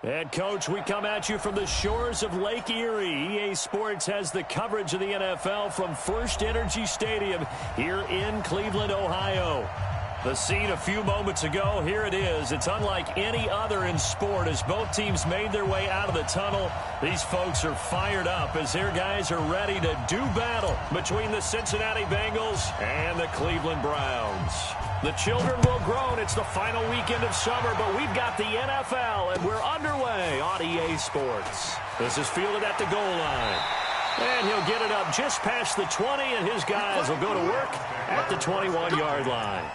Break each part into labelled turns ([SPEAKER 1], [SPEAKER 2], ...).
[SPEAKER 1] And, Coach, we come at you from the shores of Lake Erie. EA Sports has the coverage of the NFL from First Energy Stadium here in Cleveland, Ohio. The scene a few moments ago, here it is. It's unlike any other in sport as both teams made their way out of the tunnel. These folks are fired up as their guys are ready to do battle between the Cincinnati Bengals and the Cleveland Browns. The children will groan. It's the final weekend of summer, but we've got the NFL, and we're underway on EA Sports. This is fielded at the goal line. And he'll get it up just past the 20, and his guys will go to work at the 21-yard line.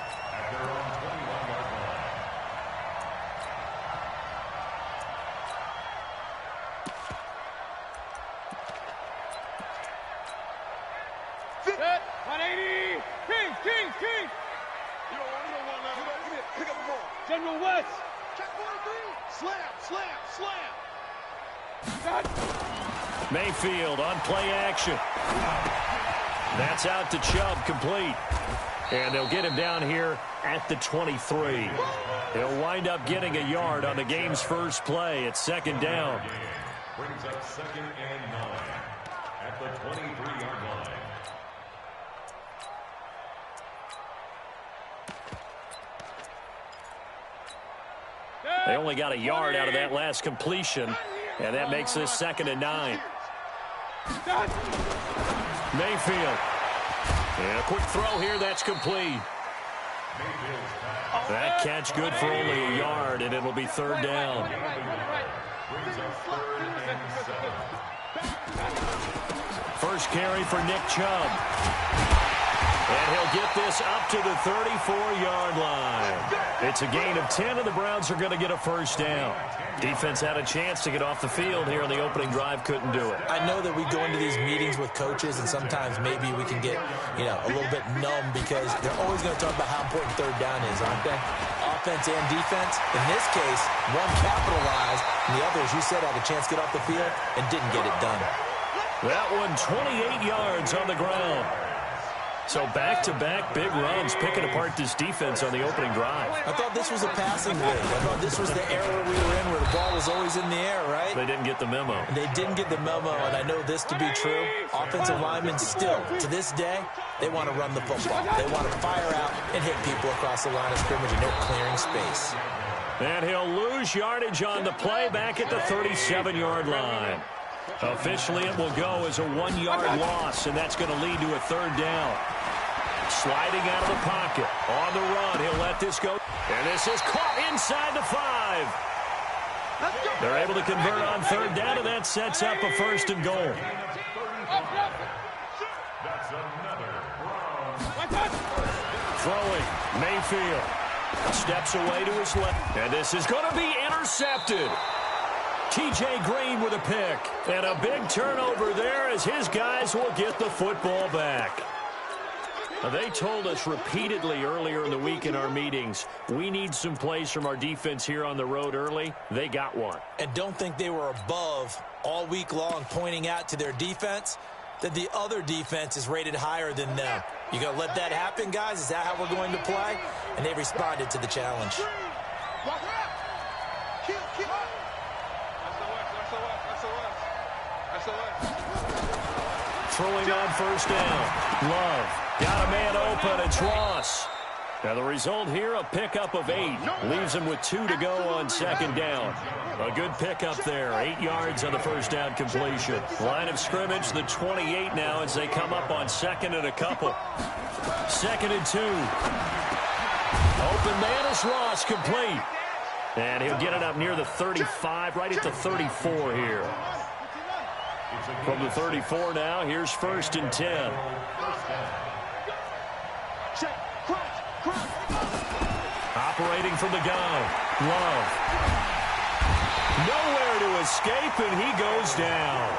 [SPEAKER 2] General West. Check 43. Slam.
[SPEAKER 1] Mayfield on play action. That's out to Chubb, complete. And they'll get him down here at the 23. He'll wind up getting a yard on the game's first play. It's second down.
[SPEAKER 3] Brings up 2nd and 9 at the 23-yard line.
[SPEAKER 1] They only got a yard out of that last completion, and that makes this 2nd and 9. Mayfield. And a quick throw here, that's complete. That catch good for only a yard, and it'll be 3rd down. First carry for Nick Chubb. And he'll get this up to the 34-yard line. It's a gain of 10, and the Browns are going to get a first down. Defense had a chance to get off the field here on the opening drive, couldn't do it.
[SPEAKER 4] I know that we go into these meetings with coaches, and sometimes maybe we can get, a little bit numb because they're always going to talk about how important 3rd down is, aren't they? Offense and defense. In this case, one capitalized, and the other, as you said, had a chance to get off the field and didn't get it done.
[SPEAKER 1] That one 28 yards on the ground. So back-to-back big runs, picking apart this defense on the opening drive.
[SPEAKER 4] I thought this was a passing league. I thought this was the era we were in where the ball was always in the air, right?
[SPEAKER 1] They didn't get the memo.
[SPEAKER 4] They didn't get the memo, and I know this to be true. Offensive linemen still, to this day, they want to run the football. They want to fire out and hit people across the line of scrimmage, and they're clearing space.
[SPEAKER 1] And he'll lose yardage on the play back at the 37-yard line. Officially, it will go as a 1-yard loss, and that's going to lead to a 3rd down. Sliding out of the pocket. On the run, he'll let this go. And this is caught inside the 5. They're able to convert on 3rd down, and that sets up a 1st and goal. Throwing, Mayfield. Steps away to his left. And this is going to be intercepted. T.J. Green with a pick. And a big turnover there as his guys will get the football back. Now, they told us repeatedly earlier in the week in our meetings, we need some plays from our defense here on the road early. They got one.
[SPEAKER 4] And don't think they were above all week long pointing out to their defense that the other defense is rated higher than them. You going to let that happen, guys? Is that how we're going to play? And they responded to the challenge.
[SPEAKER 1] Throwing on 1st down. Love. Got a man open. It's Ross. Now the result here, a pickup of 8. Leaves him with 2 to go on 2nd down. A good pickup there. 8 yards on the 1st down completion. Line of scrimmage, the 28 now as they come up on 2nd and a couple. 2nd and 2. Open man is Ross, complete. And he'll get it up near the 35, right at the 34 here. From the 34 now, here's 1st and 10. Operating from the gun. Love. Nowhere to escape, and he goes down.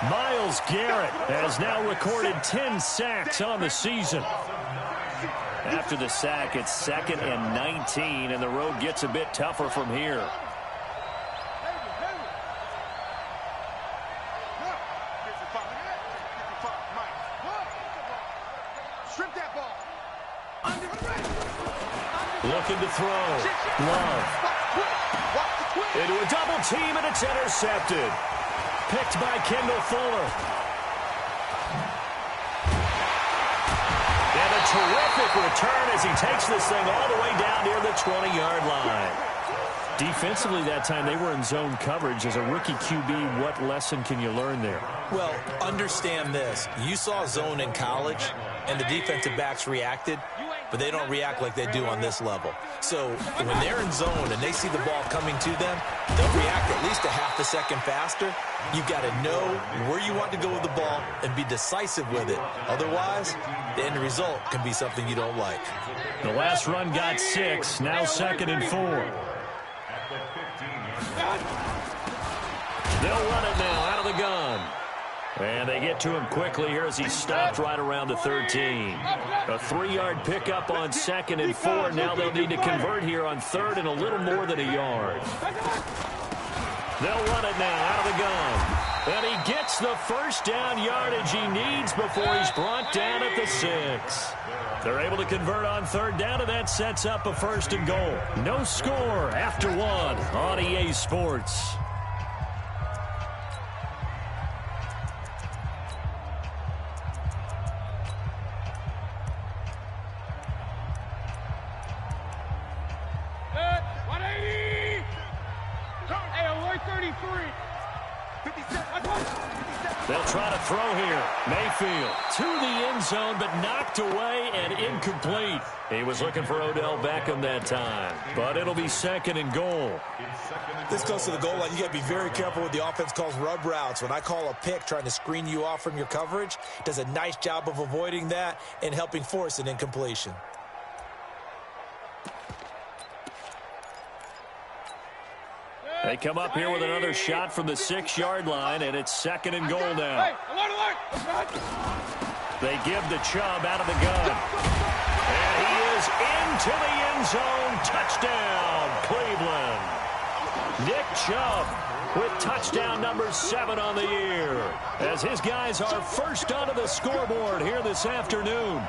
[SPEAKER 1] Myles Garrett has now recorded 10 sacks on the season. After the sack, it's 2nd and 19, and the road gets a bit tougher from here. Looking to throw. Love. Into a double team, and it's intercepted. Picked by Kendall Fuller. And a terrific return as he takes this thing all the way down near the 20-yard line. Defensively that time, they were in zone coverage. As a rookie QB, what lesson can you learn there?
[SPEAKER 4] Well, understand this. You saw zone in college, and the defensive backs reacted, but they don't react like they do on this level. So when they're in zone and they see the ball coming to them, they'll react at least a half a second faster. You've got to know where you want to go with the ball and be decisive with it. Otherwise, the end result can be something you don't like.
[SPEAKER 1] The last run got 6, now 2nd and 4. They'll run it now out of the gun. And they get to him quickly here as he stopped right around the 13. A 3-yard pickup on 2nd and 4. Now they'll need to convert here on 3rd and a little more than a yard. They'll run it now out of the gun. And he gets the first down yardage he needs before he's brought down at the 6. They're able to convert on 3rd down, and that sets up a 1st and goal. No score after 1 on EA Sports. They'll try to throw here. Mayfield to the end zone, but knocked away and incomplete. He was looking for Odell Beckham that time, but it'll be 2nd and goal.
[SPEAKER 4] This goes to the goal line. You got to be very careful with the offense calls rub routes. When I call a pick trying to screen you off from your coverage, does a nice job of avoiding that and helping force an incompletion.
[SPEAKER 1] They come up here with another shot from the 6-yard line, and it's 2nd and goal now. They give the Chubb out of the gun. And he is into the end zone. Touchdown, Cleveland. Nick Chubb with touchdown number 7 on the year, as his guys are first onto the scoreboard here this afternoon.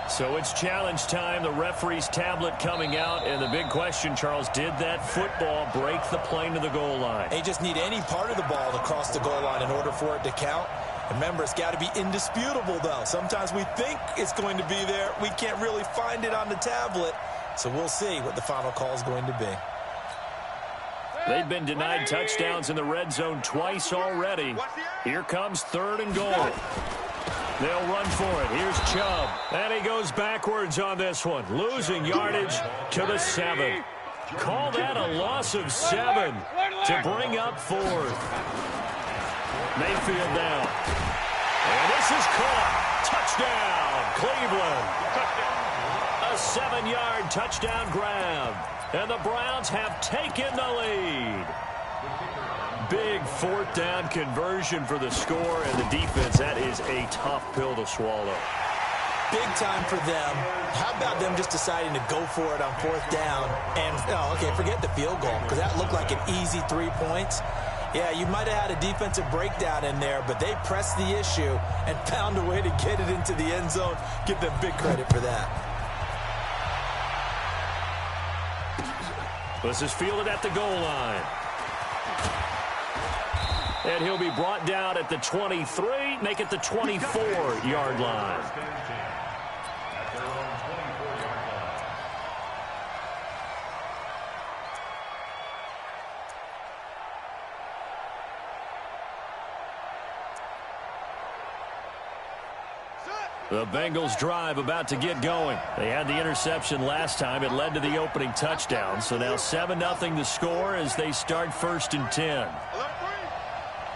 [SPEAKER 1] So it's challenge time. The referee's tablet coming out. And the big question, Charles, did that football break the plane to the goal line?
[SPEAKER 4] They just need any part of the ball to cross the goal line in order for it to count. Remember, it's got to be indisputable, though. Sometimes we think it's going to be there. We can't really find it on the tablet. So we'll see what the final call is going to be.
[SPEAKER 1] They've been denied touchdowns in the red zone twice already. Here comes 3rd and goal. They'll run for it. Here's Chubb. And he goes backwards on this one, losing yardage to the 7. Call that a loss of 7 to bring up 4th. Mayfield down. And this is caught. Touchdown, Cleveland. A 7-yard touchdown grab. And the Browns have taken the lead. Big 4th down conversion for the score, and the defense, that is a tough pill to swallow.
[SPEAKER 4] Big time for them. How about them just deciding to go for it on 4th down? And, okay, forget the field goal, because that looked like an easy 3 points. Yeah, you might have had a defensive breakdown in there, but they pressed the issue and found a way to get it into the end zone. Give them big credit for that.
[SPEAKER 1] This is fielded at the goal line. And he'll be brought down at the 23, make it the 24-yard line. The Bengals drive about to get going. They had the interception last time. It led to the opening touchdown. So now 7-0 the score as they start 1st and 10.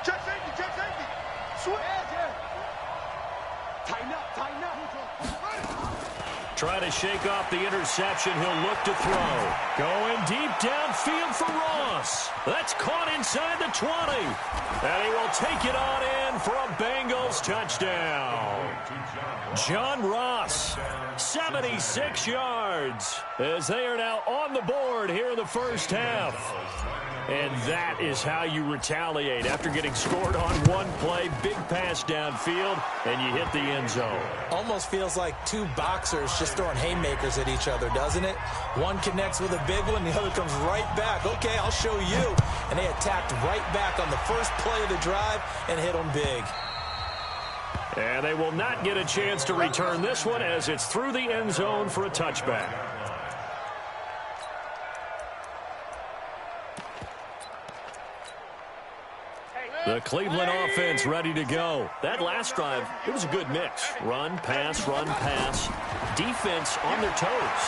[SPEAKER 2] Check safety, check safety. Switch. Tighten up, tighten up.
[SPEAKER 1] Trying to shake off the interception. He'll look to throw. Going deep downfield for Ross. That's caught inside the 20. And he will take it on in for a Bengals touchdown. John Ross, 76 yards, as they are now on the board here in the first half. And that is how you retaliate after getting scored on one play, big pass downfield, and you hit the end zone.
[SPEAKER 4] Almost feels like 2 boxers just just throwing haymakers at each other, doesn't it? One connects with a big one, the other comes right back. Okay, I'll show you. And they attacked right back on the first play of the drive and hit them big.
[SPEAKER 1] And they will not get a chance to return this one as it's through the end zone for a touchback. The Cleveland offense ready to go. That last drive, it was a good mix. Run, pass, defense on their toes.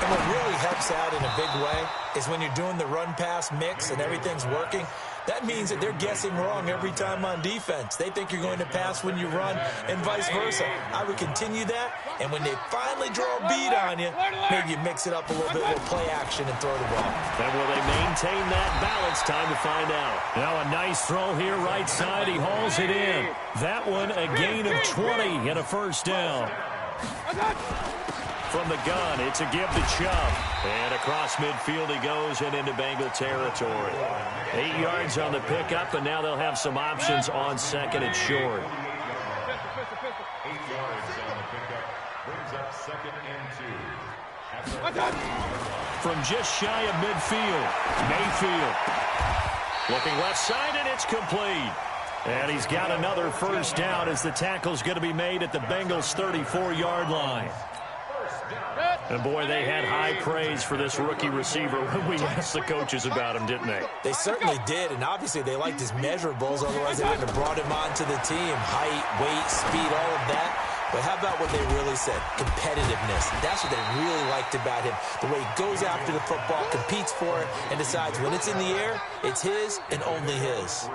[SPEAKER 4] And what really helps out in a big way is when you're doing the run-pass mix and everything's working, that means that they're guessing wrong every time on defense. They think you're going to pass when you run and vice versa. I would continue that, and when they finally draw a beat on you, maybe you mix it up a little bit with play action and throw the ball.
[SPEAKER 1] And will they maintain that balance? Time to find out. Now a nice throw here right side. He hauls it in. That one a gain of 20 and a first down. From the gun, it's a give to Chubb. And across midfield he goes and into Bengal territory. 8 yards on the pickup, and now they'll have some options on second and short.
[SPEAKER 3] 8 yards on the pickup. Brings up second and 2.
[SPEAKER 1] From just shy of midfield, Mayfield. Looking left side, and it's complete. And he's got another first down as the tackle's going to be made at the Bengals' 34-yard line. And, boy, they had high praise for this rookie receiver when we asked the coaches about him, didn't they?
[SPEAKER 4] They certainly did, and obviously they liked his measurables, otherwise they wouldn't have brought him onto the team. Height, weight, speed, all of that. But how about what they really said? Competitiveness. That's what they really liked about him. The way he goes after the football, competes for it, and decides when it's in the air, it's his and only his.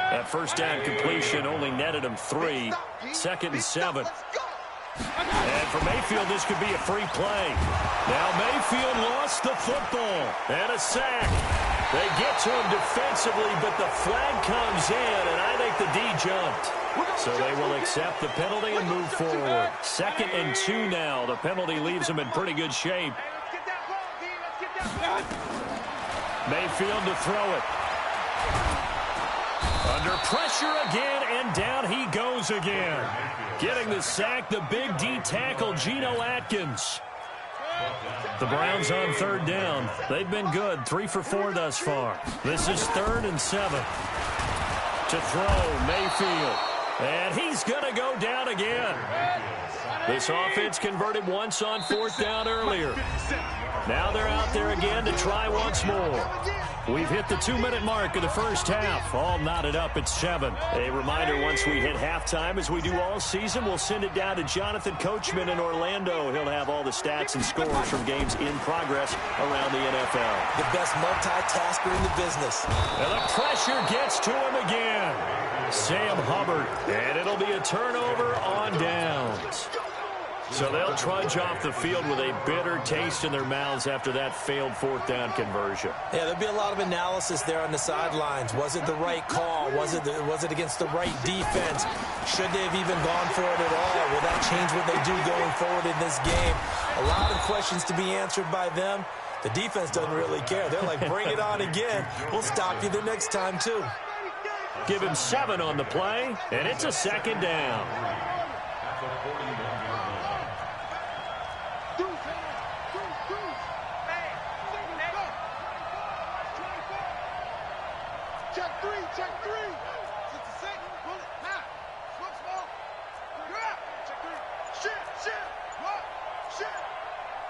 [SPEAKER 1] That first down completion only netted him 3. Second and 7. And for Mayfield, this could be a free play. Now Mayfield lost the football. And a sack. They get to him defensively, but the flag comes in, and I think the D jumped. So they will accept the penalty and move forward. Second and 2 now. The penalty leaves them in pretty good shape. Mayfield to throw it. Under pressure again, and down he goes again. Getting the sack, the big D tackle, Geno Atkins. The Browns on third down. They've been good, 3 for 4 thus far. This is 3rd and 7. To throw, Mayfield. And he's going to go down again. This offense converted once on 4th down earlier. Now they're out there again to try once more. We've hit the 2-minute mark of the first half. All knotted up at 7. A reminder, once we hit halftime, as we do all season, we'll send it down to Jonathan Coachman in Orlando. He'll have all the stats and scores from games in progress around the NFL.
[SPEAKER 4] The best multitasker in the business.
[SPEAKER 1] And the pressure gets to him again. Sam Hubbard. And it'll be a turnover on downs. So they'll trudge off the field with a bitter taste in their mouths after that failed 4th down conversion.
[SPEAKER 4] Yeah, there'll be a lot of analysis there on the sidelines. Was it the right call? Was it against the right defense? Should they have even gone for it at all? Will that change what they do going forward in this game? A lot of questions to be answered by them. The defense doesn't really care. They're like, bring it on again. We'll stop you the next time, too.
[SPEAKER 1] Give him 7 on the play, and it's a 2nd down.
[SPEAKER 2] Check 3. 66. Roll it. Now. Smoke small. You're out. Check 3. Shit. What? Shit.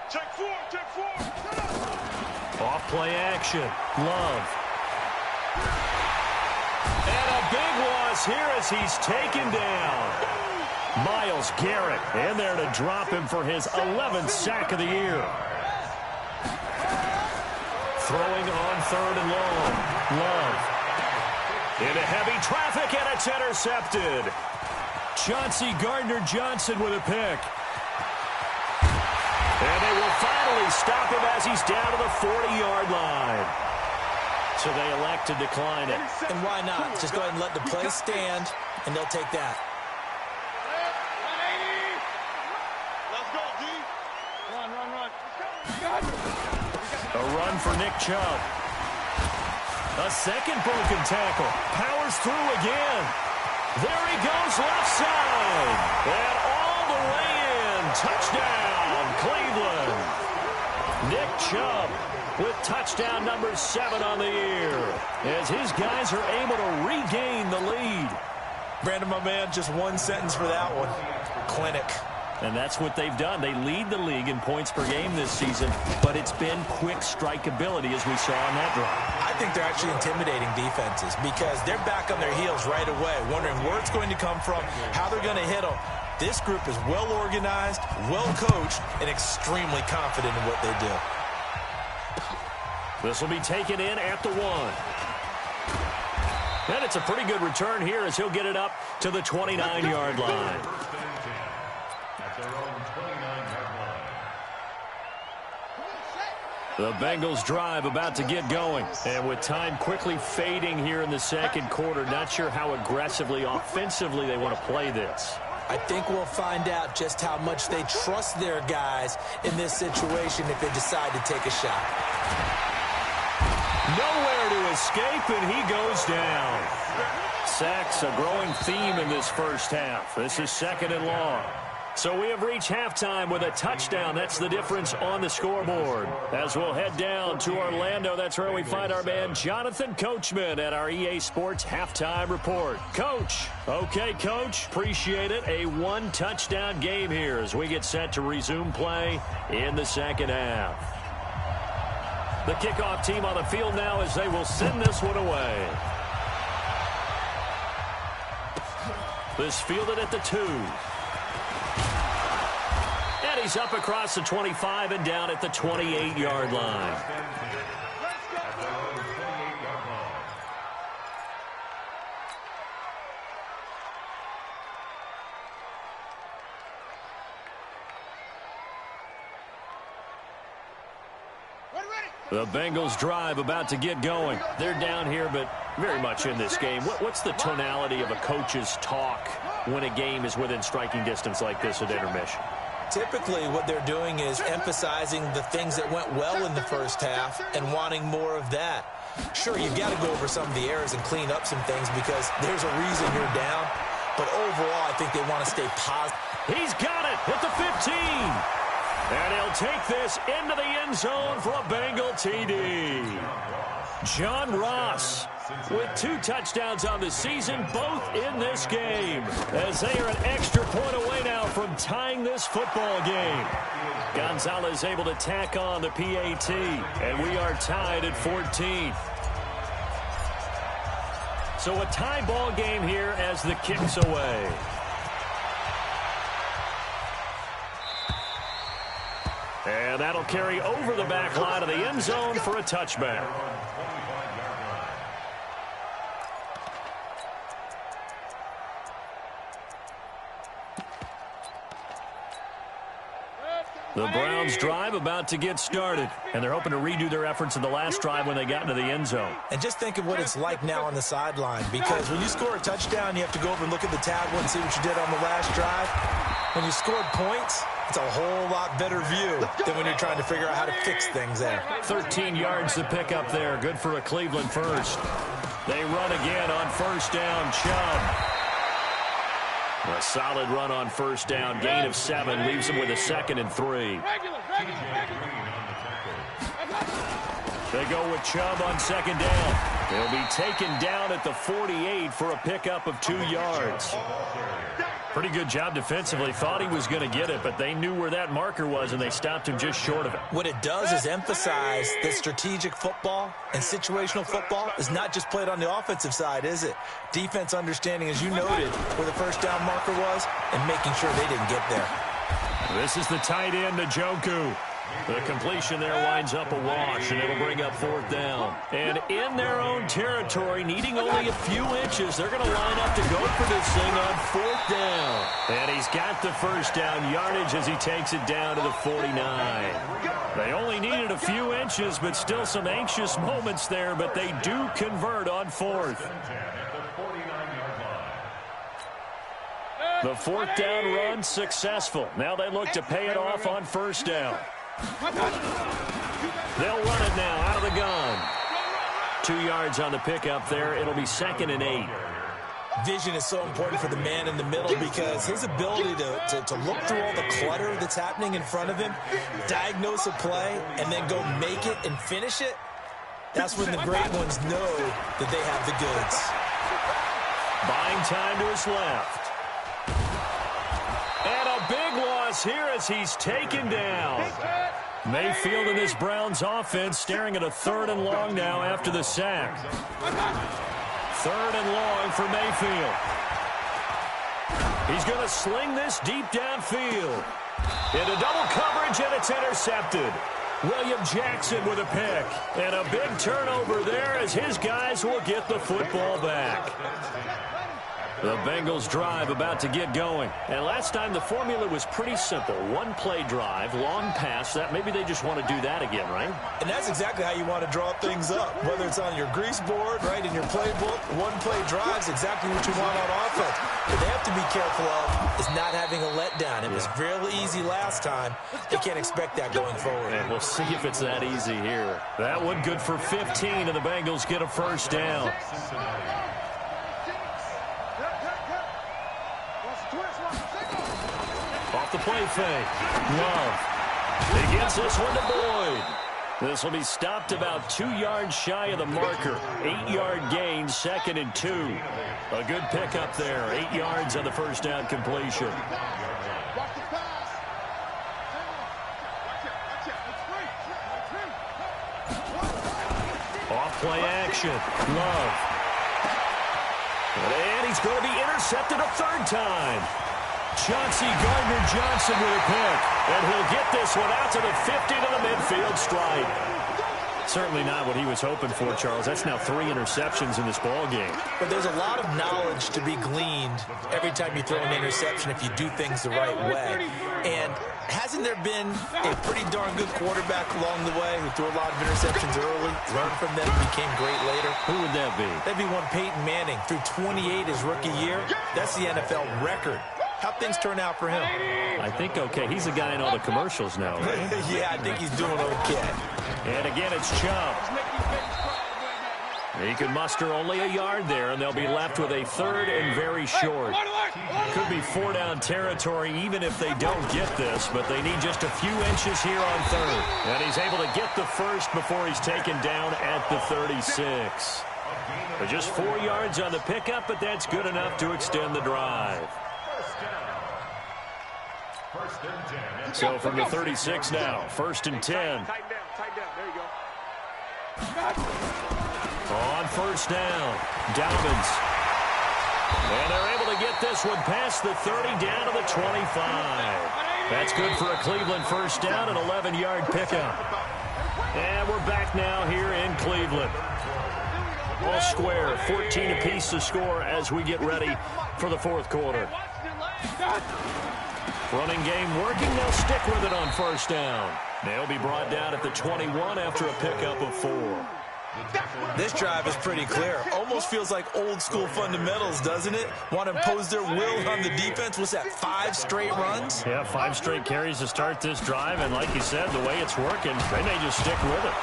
[SPEAKER 2] Check 4. Shut up.
[SPEAKER 1] Off play action. Love. And a big loss here as he's taken down. Myles Garrett in there to drop him for his 11th sack of the year. Throwing on 3rd and long. Love. Into heavy traffic, and it's intercepted. Chauncey Gardner-Johnson with a pick. And they will finally stop him as he's down to the 40-yard line. So they elect to decline it.
[SPEAKER 4] And why not? Just go ahead and let the play stand, and they'll take that.
[SPEAKER 2] Let's go, D. Run.
[SPEAKER 1] A run for Nick Chubb. A second broken tackle. Powers through again. There he goes left side. And all the touchdown, Cleveland. Nick Chubb with touchdown number 7 on the year as his guys are able to regain the lead.
[SPEAKER 4] Brandon, my man, just one sentence for that one. Clinic.
[SPEAKER 1] And that's what they've done. They lead the league in points per game this season, but it's been quick strikeability as we saw on that drive.
[SPEAKER 4] I think they're actually intimidating defenses because they're back on their heels right away, wondering where it's going to come from, how they're going to hit them. This group is well organized, well coached, and extremely confident in what they do.
[SPEAKER 1] This will be taken in at the 1. And it's a pretty good return here as he'll get it up to the 29-yard line. The Bengals drive about to get going. And with time quickly fading here in the second quarter, not sure how aggressively, offensively they want to play this.
[SPEAKER 4] I think we'll find out just how much they trust their guys in this situation if they decide to take a shot.
[SPEAKER 1] Nowhere to escape, and he goes down. Sacks, a growing theme in this first half. This is 2nd and long. So we have reached halftime with a touchdown. That's the difference on the scoreboard. As we'll head down to Orlando, that's where we find our man Jonathan Coachman at our EA Sports Halftime Report. Coach. Okay, Coach. Appreciate it. A 1-touchdown game here as we get set to resume play in the second half. The kickoff team on the field now as they will send this one away. This fielded at the 2. And he's up across the 25 and down at the 28-yard line. The Bengals drive about to get going. They're down here, but very much in this game. What's the tonality of a coach's talk when a game is within striking distance like this at intermission?
[SPEAKER 4] Typically, what they're doing is emphasizing the things that went well in the first half and wanting more of that. Sure, you've got to go over some of the errors and clean up some things because there's a reason you're down. But overall, I think they want to stay positive.
[SPEAKER 1] He's got it at the 15. And he'll take this into the end zone for a Bengal TD. John Ross with 2 touchdowns on the season, both in this game, as they are an extra point away now from tying this football game. Gonzalez able to tack on the PAT, and we are tied at 14. So a tie ball game here as the kick's away. And that'll carry over the back line of the end zone for a touchback. The Browns drive about to get started, and they're hoping to redo their efforts in the last drive when they got into the end zone.
[SPEAKER 4] And just think of what it's like now on the sideline, because when you score a touchdown, you have to go over and look at the tablet and see what you did on the last drive. When you scored points, it's a whole lot better view than when you're trying to figure out how to fix things there.
[SPEAKER 1] 13 yards to pick up there. Good for a Cleveland first. They run again on first down. Chubb. A solid run on first down. Gain of 7 leaves them with a 2nd and 3. They go with Chubb on 2nd down. They'll be taken down at the 48 for a pickup of 2 yards. Pretty good job defensively. Thought he was going to get it, but they knew where that marker was, and they stopped him just short of it.
[SPEAKER 4] What it does is emphasize that strategic football and situational football is not just played on the offensive side, is it? Defense understanding, as you noted, where the first down marker was and making sure they didn't get there.
[SPEAKER 1] This is the tight end, Njoku. The completion there winds up a wash, and it'll bring up 4th down. And in their own territory, needing only a few inches, they're going to line up to go for this thing on 4th down. And he's got the first down yardage as he takes it down to the 49. They only needed a few inches, but still some anxious moments there, but they do convert on 4th. The 4th down run successful. Now they look to pay it off on first down. They'll run it now out of the gun. 2 yards on the pickup there. It'll be 2nd and 8.
[SPEAKER 4] Vision is so important for the man in the middle because his ability to look through all the clutter that's happening in front of him, diagnose a play, and then go make it and finish it, that's when the great ones know that they have the goods.
[SPEAKER 1] Buying time to his left. And a big loss here as he's taken down. Mayfield and this Browns offense staring at a 3rd and long now after the sack. 3rd and long for Mayfield. He's going to sling this deep downfield. Into double coverage, and it's intercepted. William Jackson with a pick. And a big turnover there as his guys will get the football back. The Bengals drive about to get going. And last time the formula was pretty simple. 1-play drive, long pass. That maybe they just want to do that again, right?
[SPEAKER 4] And that's exactly how you want to draw things up. Whether it's on your grease board, right, in your playbook, 1-play drives exactly what you want on offense. What they have to be careful of is not having a letdown. It was real easy last time. They can't expect that going forward.
[SPEAKER 1] And we'll see if it's that easy here. That one good for 15, and the Bengals get a first down. Off the play fake. Love. He gets this one to Boyd. This will be stopped about 2 yards shy of the marker. 8-yard gain, 2nd and 2. A good pickup there. 8 yards on the first down completion. Off play action. Love. And he's going to be intercepted a 3rd time. Chauncey Gardner-Johnson with a pick. And he'll get this one out to the 50 to the midfield stripe. Certainly not what he was hoping for, Charles. That's now 3 interceptions in this ball game.
[SPEAKER 4] But there's a lot of knowledge to be gleaned every time you throw an interception if you do things the right way. And hasn't there been a pretty darn good quarterback along the way who threw a lot of interceptions early, learned from them, became great later?
[SPEAKER 1] Who would that be?
[SPEAKER 4] That'd be one Peyton Manning. Threw 28 his rookie year. That's the NFL record. How'd things turn out for him?
[SPEAKER 1] I think okay. He's the guy in all the commercials now, right?
[SPEAKER 4] Yeah, I think he's doing okay.
[SPEAKER 1] And again, it's Chubb. He can muster only a yard there, and they'll be left with a 3rd and very short. Could be 4-down territory even if they don't get this, but they need just a few inches here on 3rd. And he's able to get the first before he's taken down at the 36. But just 4 yards on the pickup, but that's good enough to extend the drive. So from the 36 now, 1st and 10.
[SPEAKER 2] Tighten down, there you go.
[SPEAKER 1] On 1st down, Dobbins. And they're able to get this one past the 30 down to the 25. That's good for a Cleveland first down, an 11-yard pickup. And we're back now here in Cleveland. All square, 14 apiece to score as we get ready for the 4th quarter. Running game working. They'll stick with it on 1st down. They'll be brought down at the 21 after a pickup of 4.
[SPEAKER 4] This drive is pretty clear. Almost feels like old school fundamentals, doesn't it? Want to impose their will on the defense. What's that, 5 straight runs?
[SPEAKER 1] Yeah, 5 straight carries to start this drive. And like you said, the way it's working, they may just stick with it.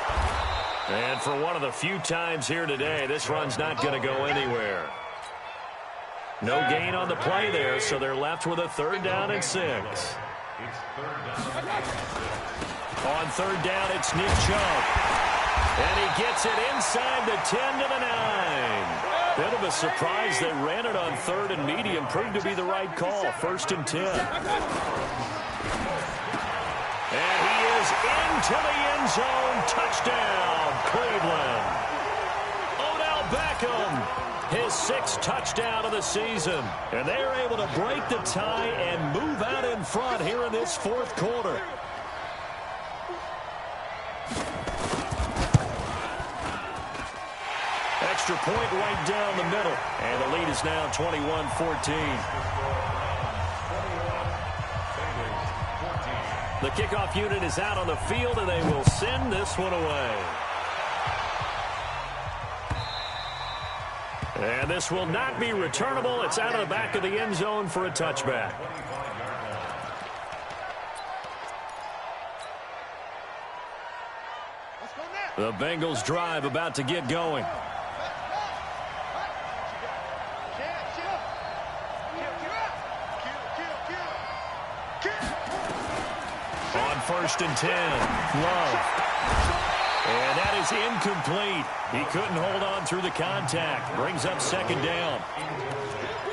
[SPEAKER 1] And for one of the few times here today, this run's not going to go anywhere. No gain on the play there, so they're left with a 3rd down and 6. On 3rd down, it's Nick Chubb. And he gets it inside the 10 to the 9. Bit of a surprise. They ran it on 3rd and medium. Proved to be the right call. 1st and 10. And he is into the end zone. Touchdown, Cleveland. Odell Beckham. His 6th touchdown of the season. And they're able to break the tie and move out in front here in this 4th quarter. Extra point right down the middle. And the lead is now 21-14. The kickoff unit is out on the field, and they will send this one away. And this will not be returnable. It's out of the back of the end zone for a touchback. The Bengals drive about to get going. 1st and 10. Love. And that is incomplete. He couldn't hold on through the contact. Brings up 2nd down.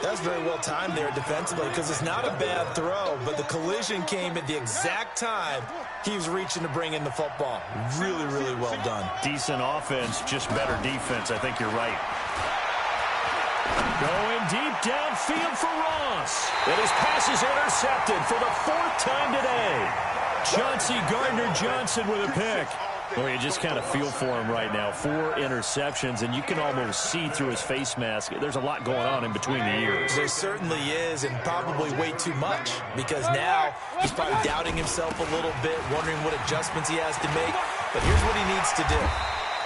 [SPEAKER 4] That's very well timed there defensively because it's not a bad throw, but the collision came at the exact time he was reaching to bring in the football. Really, really well done.
[SPEAKER 1] Decent offense, just better defense. I think you're right. Going deep downfield for Ross. And his pass is intercepted for the 4th time today. Chauncey Gardner-Johnson with a pick. Well, you just kind of feel for him right now. 4 interceptions, and you can almost see through his face mask. There's a lot going on in between the ears.
[SPEAKER 4] There certainly is, and probably way too much, because now he's probably doubting himself a little bit, wondering what adjustments he has to make. But here's what he needs to do.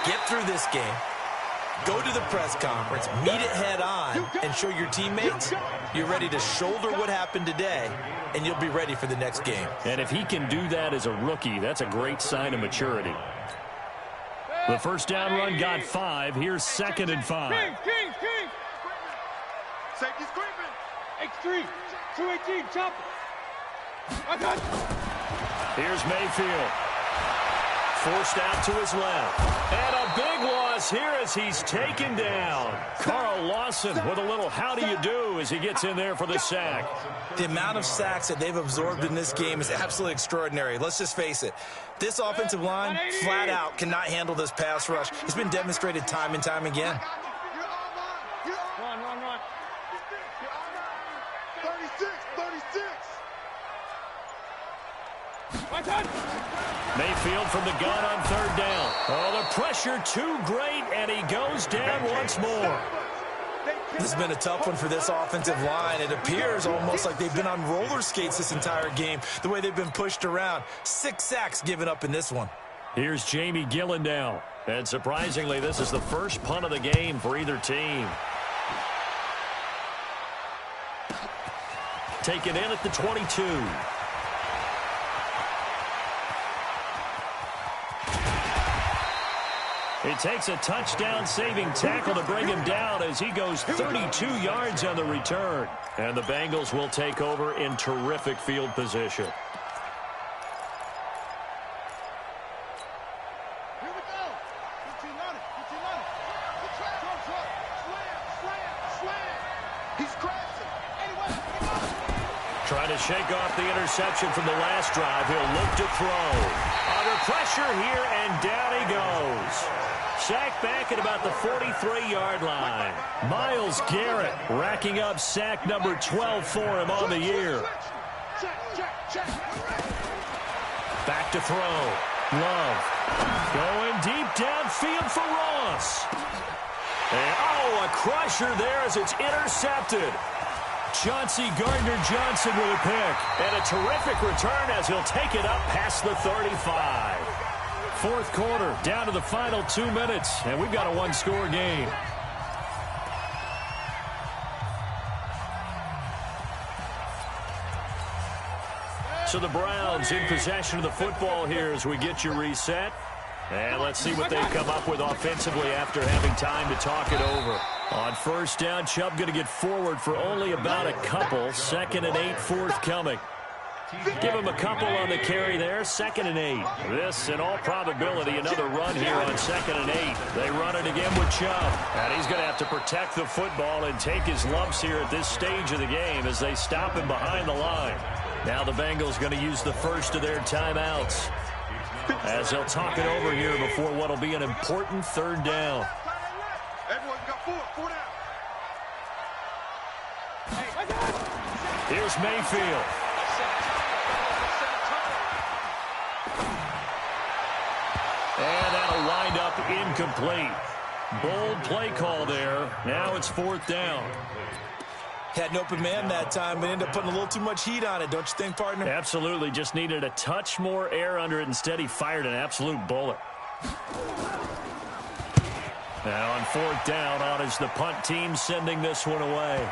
[SPEAKER 4] Get through this game, go to the press conference, meet it head on, and show your teammates you're ready to shoulder what happened today, and you'll be ready for the next game.
[SPEAKER 1] And if he can do that as a rookie, that's a great sign of maturity. The 1st down run got 5. Here's 2nd and 5.
[SPEAKER 2] King. Safety's creeping. X3. 218. Chop. I got it.
[SPEAKER 1] Here's Mayfield. Forced out to his left. And a big loss here as he's taken down. Carl Lawson with a little how do you do as he gets in there for the sack.
[SPEAKER 4] The amount of sacks that they've absorbed in this game is absolutely extraordinary. Let's just face it. This offensive line, flat out, cannot handle this pass rush. It's been demonstrated time and time again.
[SPEAKER 2] Run. 36.
[SPEAKER 1] Mayfield from the gun on 3rd down. Oh, the pressure too great, and he goes down once more.
[SPEAKER 4] This has been a tough one for this offensive line. It appears almost like they've been on roller skates this entire game, the way they've been pushed around. 6 sacks given up in this one.
[SPEAKER 1] Here's Jamie Gillen now. And surprisingly, this is the first punt of the game for either team. Taken in at the 22. It takes a touchdown-saving tackle to bring him down as he goes 32 yards on the return. And the Bengals will take over in terrific field position.
[SPEAKER 2] Here we go. 15 on it. Slam. He's crashing. Anyway.
[SPEAKER 1] Trying to shake off the interception from the last drive. He'll look to throw. Under pressure here, and down he goes. Sacked back at about the 43-yard line. Myles Garrett racking up sack number 12 for him on the year.
[SPEAKER 2] Check.
[SPEAKER 1] Back to throw. Love. Going deep downfield for Ross. And, a crusher there as it's intercepted. Chauncey Gardner-Johnson with a pick. And a terrific return as he'll take it up past the 35. 4th quarter, down to the final 2 minutes, and we've got a 1-score game. So the Browns in possession of the football here as we get you reset. And let's see what they come up with offensively after having time to talk it over. On 1st down, Chubb going to get forward for only about a couple. 2nd and 8 forthcoming. Give him a couple on the carry there. 2nd and 8. This, in all probability, another run here on 2nd and 8. They run it again with Chubb. And he's going to have to protect the football and take his lumps here at this stage of the game as they stop him behind the line. Now the Bengals going to use the first of their timeouts as they'll talk it over here before what will be an important 3rd down.
[SPEAKER 2] Everyone got 4 down.
[SPEAKER 1] Here's Mayfield. And that'll wind up incomplete. Bold play call there. Now it's 4th down.
[SPEAKER 4] Had an open man that time, but ended up putting a little too much heat on it, don't you think, partner?
[SPEAKER 1] Absolutely. Just needed a touch more air under it. Instead, he fired an absolute bullet. Now on 4th down, on is the punt team sending this one away.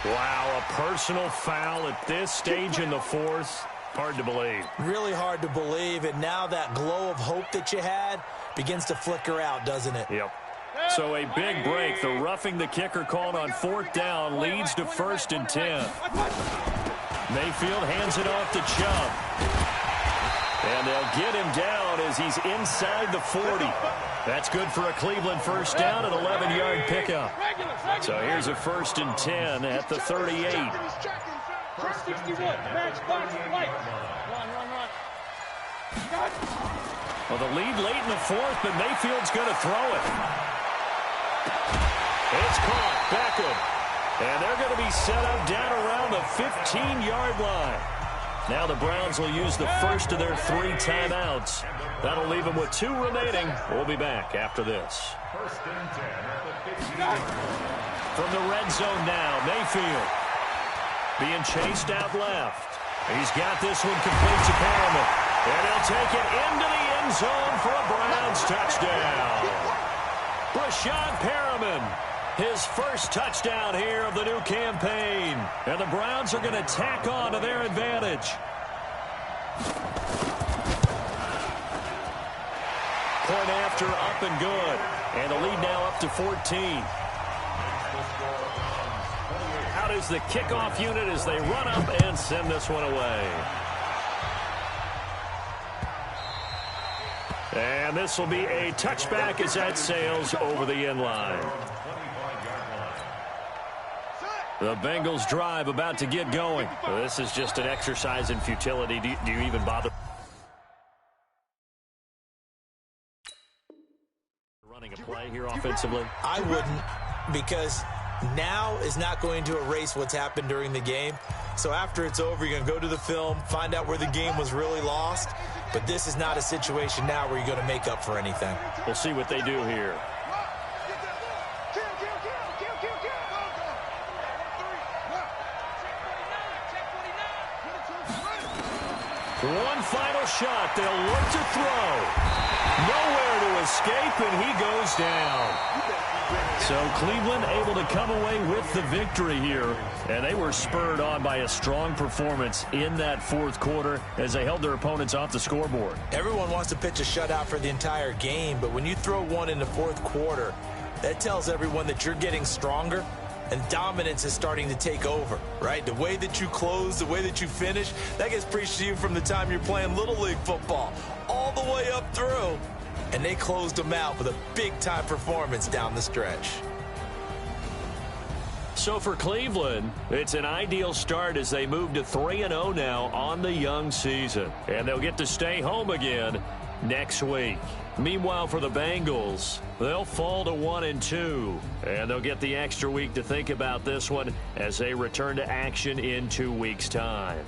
[SPEAKER 1] Wow, a personal foul at this stage in the 4th. Hard to believe.
[SPEAKER 4] Really hard to believe, and now that glow of hope that you had begins to flicker out, doesn't it?
[SPEAKER 1] Yep. So a big break. The roughing the kicker called on 4th down leads to 1st and 10. Mayfield hands it off to Chubb. And they'll get him down as he's inside the 40. That's good for a Cleveland 1st down, an 11-yard pickup. So here's a 1st and 10 at the 38.
[SPEAKER 2] 61, match box, right. Run.
[SPEAKER 1] Well, the lead late in the 4th, but Mayfield's going to throw it. It's caught. Beckham. And they're going to be set up down around the 15-yard line. Now the Browns will use the first of their 3 timeouts. That'll leave them with 2 remaining. We'll be back after this. From the red zone now, Mayfield being chased out left. He's got this one complete to Perriman. And he'll take it into the end zone for a Browns touchdown. Brashad Perriman, his first touchdown here of the new campaign. And the Browns are going to tack on to their advantage. Point after, up and good. And the lead now up to 14. Out is the kickoff unit as they run up and send this one away. And this will be a touchback as that sails over the end line. The Bengals drive about to get going. This is just an exercise in futility. Do you even bother running a play here offensively?
[SPEAKER 4] I wouldn't, because now is not going to erase what's happened during the game. So after it's over, you're going to go to the film, find out where the game was really lost. But this is not a situation now where you're going to make up for anything.
[SPEAKER 1] We'll see what they do here. One final shot. They'll look to throw. Nowhere to escape, and he goes down. So Cleveland able to come away with the victory here. And they were spurred on by a strong performance in that 4th quarter as they held their opponents off the scoreboard.
[SPEAKER 4] Everyone wants to pitch a shutout for the entire game, but when you throw one in the 4th quarter, that tells everyone that you're getting stronger and dominance is starting to take over, right? The way that you close, the way that you finish, that gets preached to you from the time you're playing Little League football all the way up through. And they closed them out with a big-time performance down the stretch.
[SPEAKER 1] So for Cleveland, it's an ideal start as they move to 3-0 now on the young season. And they'll get to stay home again next week. Meanwhile, for the Bengals, they'll fall to 1-2. And they'll get the extra week to think about this one as they return to action in 2 weeks' time.